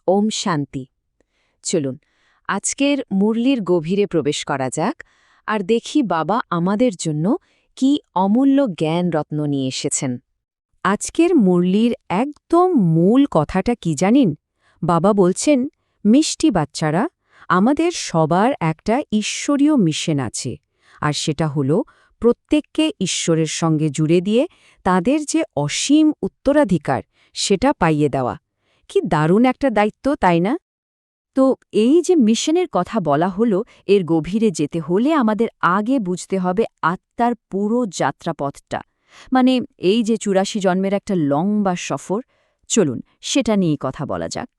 ওম শান্তি। চলুন আজকের মুরলির গভীরে প্রবেশ করা যাক আর দেখি বাবা আমাদের জন্য কি অমূল্য জ্ঞান রত্ন নিয়ে এসেছেন। আজকের মুরলির একদম মূল কথাটা কি জানিন? বাবা বলছেন, মিষ্টি বাচ্চারা, আমাদের সবার একটা ঈশ্বরীয় মিশন আছে, আর সেটা হলো প্রত্যেককে ঈশ্বরের সঙ্গে জুড়ে দিয়ে তাদের যে অসীম উত্তরাধিকার সেটা পাইয়ে দেওয়া। কি দারুণ একটা দায়িত্ব, তাই না? তো এই যে মিশনের কথা বলা হলো, এর গভীরে যেতে হলে আমাদের আগে বুঝতে হবে আত্মার পুরো যাত্রাপথটা। মানে এই যে ৮৪ জন্মের একটা লম্বা সফর, চলুন সেটা নিয়ে কথা বলা যাক।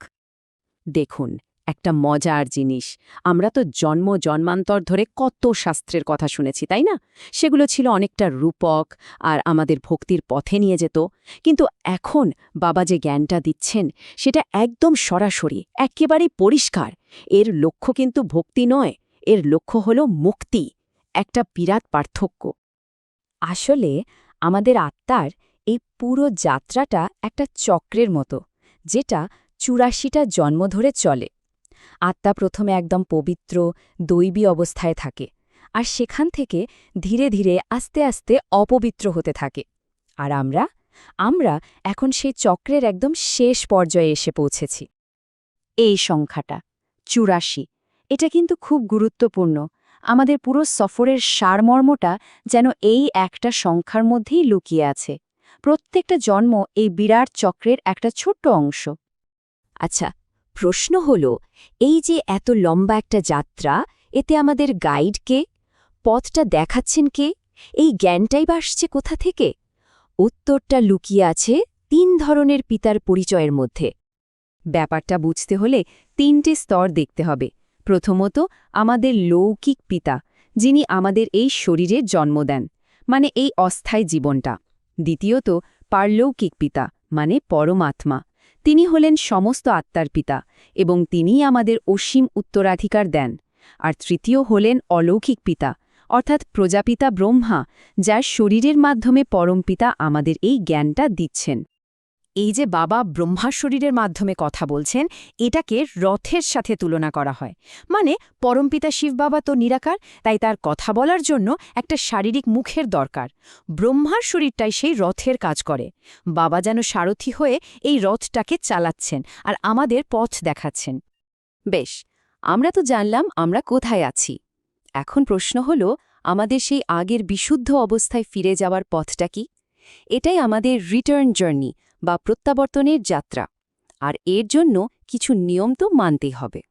দেখুন, একটা মজার জিনিস, আমরা তো জন্মান্তর ধরে কত শাস্ত্রের কথা শুনেছি, তাই না? সেগুলো ছিল অনেকটা রূপক আর আমাদের ভক্তির পথে নিয়ে যেত। কিন্তু এখন বাবা যে জ্ঞানটা দিচ্ছেন সেটা একদম সরাসরি, একেবারেই পরিষ্কার। এর লক্ষ্য কিন্তু ভক্তি নয়, এর লক্ষ্য হল মুক্তি। একটা বিরাট পার্থক্য। আসলে আমাদের আত্মার এই পুরো যাত্রাটা একটা চক্রের মতো, যেটা ৮৪টা জন্ম ধরে চলে। আত্মা প্রথমে একদম পবিত্র, দৈবী অবস্থায় থাকে, আর সেখান থেকে ধীরে ধীরে আস্তে আস্তে অপবিত্র হতে থাকে। আর আমরা এখন সেই চক্রের একদম শেষ পর্যায়ে এসে পৌঁছেছি। এই সংখ্যাটা ৮৪, এটা কিন্তু খুব গুরুত্বপূর্ণ। আমাদের পুরো সফরের সারমর্মটা যেন এই একটা সংখ্যার মধ্যেই লুকিয়ে আছে। প্রত্যেকটা জন্ম এই বিরাট চক্রের একটা ছোট্ট অংশ। আচ্ছা, প্রশ্ন হল, এই যে এত লম্বা একটা যাত্রা, এতে আমাদের গাইড কে? পথটা দেখাচ্ছেন কে? এই জ্ঞানটাই বা আসছে কোথা থেকে? উত্তরটা লুকিয়ে আছে ৩ ধরনের পিতার পরিচয়ের মধ্যে। ব্যাপারটা বুঝতে হলে ৩টে স্তর দেখতে হবে। প্রথমত, আমাদের লৌকিক পিতা, যিনি আমাদের এই শরীরে জন্ম দেন, মানে এই অস্থায়ী জীবনটা। দ্বিতীয়ত, পারলৌকিক পিতা, মানে পরমাত্মা। তিনি হলেন সমস্ত আত্মার পিতা, এবং তিনিই আমাদের অসীম উত্তরাধিকার দেন। আর তৃতীয় হলেন অলৌকিক পিতা, অর্থাৎ প্রজাপিতা ব্রহ্মা, যার শরীরের মাধ্যমে পরমপিতা আমাদের এই জ্ঞানটা দিচ্ছেন। এই যে বাবা ব্রহ্মার শরীরের মাধ্যমে কথা বলছেন, এটাকে রথের সাথে তুলনা করা হয়। মানে পরমপিতা শিব বাবা তো নিরাকার, তাই তার কথা বলার জন্য একটা শারীরিক মুখের দরকার। ব্রহ্মার শরীরটাই সেই রথের কাজ করে। বাবা যেন সারথি হয়ে এই রথটাকে চালাচ্ছেন আর আমাদের পথ দেখাচ্ছেন। বেশ, আমরা তো জানলাম আমরা কোথায় আছি। এখন প্রশ্ন হল, আমাদের সেই আগের বিশুদ্ধ অবস্থায় ফিরে যাওয়ার পথটা কি? এটাই আমাদের রিটার্ন জার্নি বা প্রত্যাবর্তনের যাত্রা। আর এর জন্য কিছু নিয়ম তো মানতেই হবে।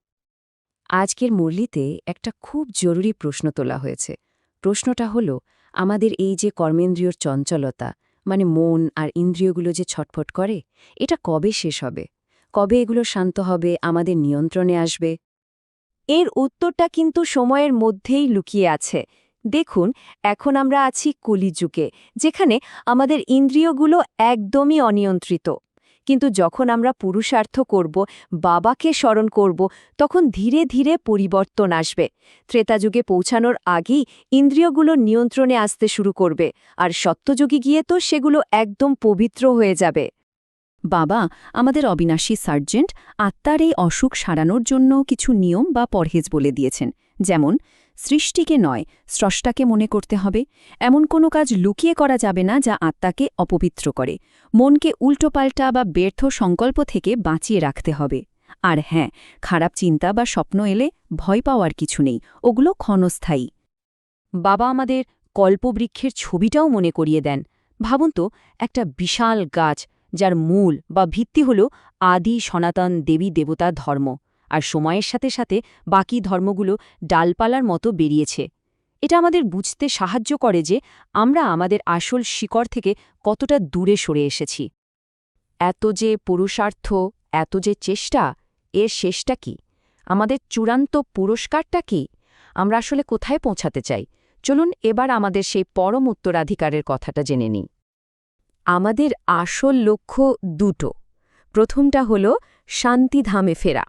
আজকের মুরলিতে একটা খুব জরুরি প্রশ্ন তোলা হয়েছে। প্রশ্নটা হল, আমাদের এই যে কর্মেন্দ্রিয়র চঞ্চলতা, মানে মন আর ইন্দ্রিয়গুলো যে ছটফট করে, এটা কবে শেষ হবে? কবে এগুলো শান্ত হবে, আমাদের নিয়ন্ত্রণে আসবে? এর উত্তরটা কিন্তু সময়ের মধ্যেই লুকিয়ে আছে। দেখুন, এখন আমরা আছি কলিযুগে, যেখানে আমাদের ইন্দ্রিয়গুলো একদমই অনিয়ন্ত্রিত। কিন্তু যখন আমরা পুরুষার্থ করব, বাবাকে স্মরণ করব, তখন ধীরে ধীরে পরিবর্তন আসবে। ত্রেতাযুগে পৌঁছানোর আগেই ইন্দ্রিয়গুলো নিয়ন্ত্রণে আসতে শুরু করবে, আর সত্যযুগে গিয়ে তো সেগুলো একদম পবিত্র হয়ে যাবে। বাবা আমাদের অবিনাশী সার্জেন্ট আত্মার এই অসুখ সারানোর জন্য কিছু নিয়ম বা পরহেজ বলে দিয়েছেন। যেমন, সৃষ্টিকে নয়, স্রষ্টাকে মনে করতে হবে। এমন কোনো কাজ লুকিয়ে করা যাবে না যা আত্মাকে অপবিত্র করে। মনকে উল্টোপাল্টা বা ব্যর্থ সংকল্প থেকে বাঁচিয়ে রাখতে হবে। আর হ্যাঁ, খারাপ চিন্তা বা স্বপ্ন এলে ভয় পাওয়ার কিছু নেই, ওগুলো ক্ষণস্থায়ী। বাবা আমাদের কল্পবৃক্ষের ছবিটাও মনে করিয়ে দেন। ভাবুন তো, একটা বিশাল গাছ, যার মূল বা ভিত্তি হল আদি সনাতন দেবী দেবতা ধর্ম, আর সময়ের সাথে সাথে বাকি ধর্মগুলো ডালপালার মতো বেরিয়েছে। এটা আমাদের বুঝতে সাহায্য করে যে আমরা আমাদের আসল শিকড় থেকে কতটা দূরে সরে এসেছি। এত যে পুরুষার্থ, এত যে চেষ্টা, এর শেষটা কি? আমাদের চূড়ান্ত পুরস্কারটা কি? আমরা আসলে কোথায় পৌঁছাতে চাই? চলুন এবার আমাদের সেই পরম উত্তরাধিকারের কথাটা জেনে নিই। আমাদের আসল লক্ষ্য দুটো। প্রথমটা হল শান্তিধামে ফেরা,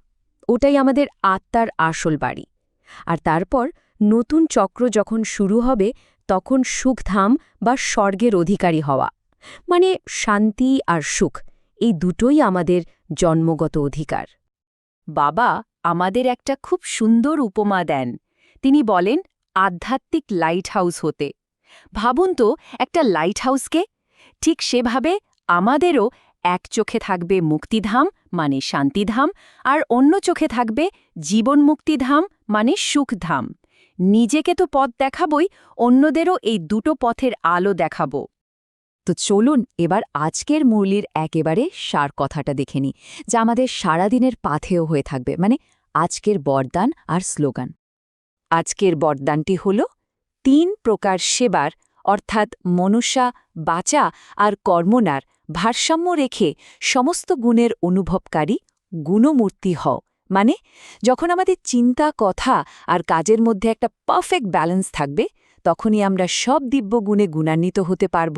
ওটাই আমাদের আত্মার আসল বাড়ি। আর তারপর নতুন চক্র যখন শুরু হবে, তখন সুখধাম বা স্বর্গের অধিকারী হওয়া। মানে শান্তি আর সুখ, এই দুটোই আমাদের জন্মগত অধিকার। বাবা আমাদের একটা খুব সুন্দর উপমা দেন। তিনি বলেন আধ্যাত্মিক লাইট হাউস হতে। ভাবুন তো একটা লাইট হাউসকে, ঠিক সেভাবে আমাদেরও এক চোখে থাকবে মুক্তিধাম মানে শান্তিধাম, আর অন্য চোখে থাকবে জীবন মুক্তিধাম মানে সুখধাম। নিজেকে তো পথ দেখাবই, অন্যদেরও এই দুটো পথের আলো দেখাবো। তো চলুন এবার আজকের মুরলির একেবারে সার কথাটা দেখে নিই, যা আমাদের সারাদিনের পাথেয় হয়ে থাকবে, মানে আজকের বরদান আর স্লোগান। আজকের বরদানটি হল ৩ প্রকার সেবার, অর্থাৎ মনুষ্যা, বাচা আর কর্মনার ভারসাম্য রেখে সমস্ত গুণের অনুভবকারী গুণমূর্তি হও। মানে যখন আমাদের চিন্তা, কথা আর কাজের মধ্যে একটা পারফেক্ট ব্যালেন্স থাকবে, তখনই আমরা সব দিব্য গুণে গুণান্বিত হতে পারব।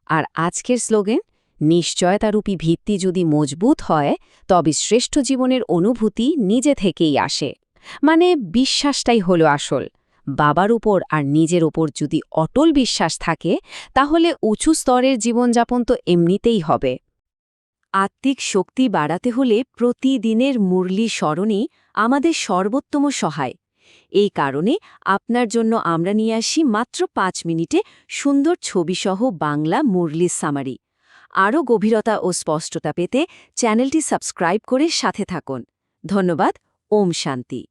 আর আজকের স্লোগান, নিশ্চয়তারূপী ভিত্তি যদি মজবুত হয়, তবে শ্রেষ্ঠ জীবনের অনুভূতি নিজে থেকেই আসে। মানে বিশ্বাসটাই হলো আসল। বাবার উপর আর নিজের ওপর যদি অটল বিশ্বাস থাকে, তাহলে উঁচু স্তরের জীবনযাপন তো এমনিতেই হবে। আত্মিক শক্তি বাড়াতে হলে প্রতিদিনের মুরলি স্মরণই আমাদের সর্বোত্তম সহায়। এই কারণে আপনার জন্য আমরা নিয়ে আসি মাত্র ৫ মিনিটে সুন্দর ছবিসহ বাংলা মুরলি সামারি। আরও গভীরতা ও স্পষ্টতা পেতে চ্যানেলটি সাবস্ক্রাইব করে সাথে থাকুন। ধন্যবাদ। ওম শান্তি।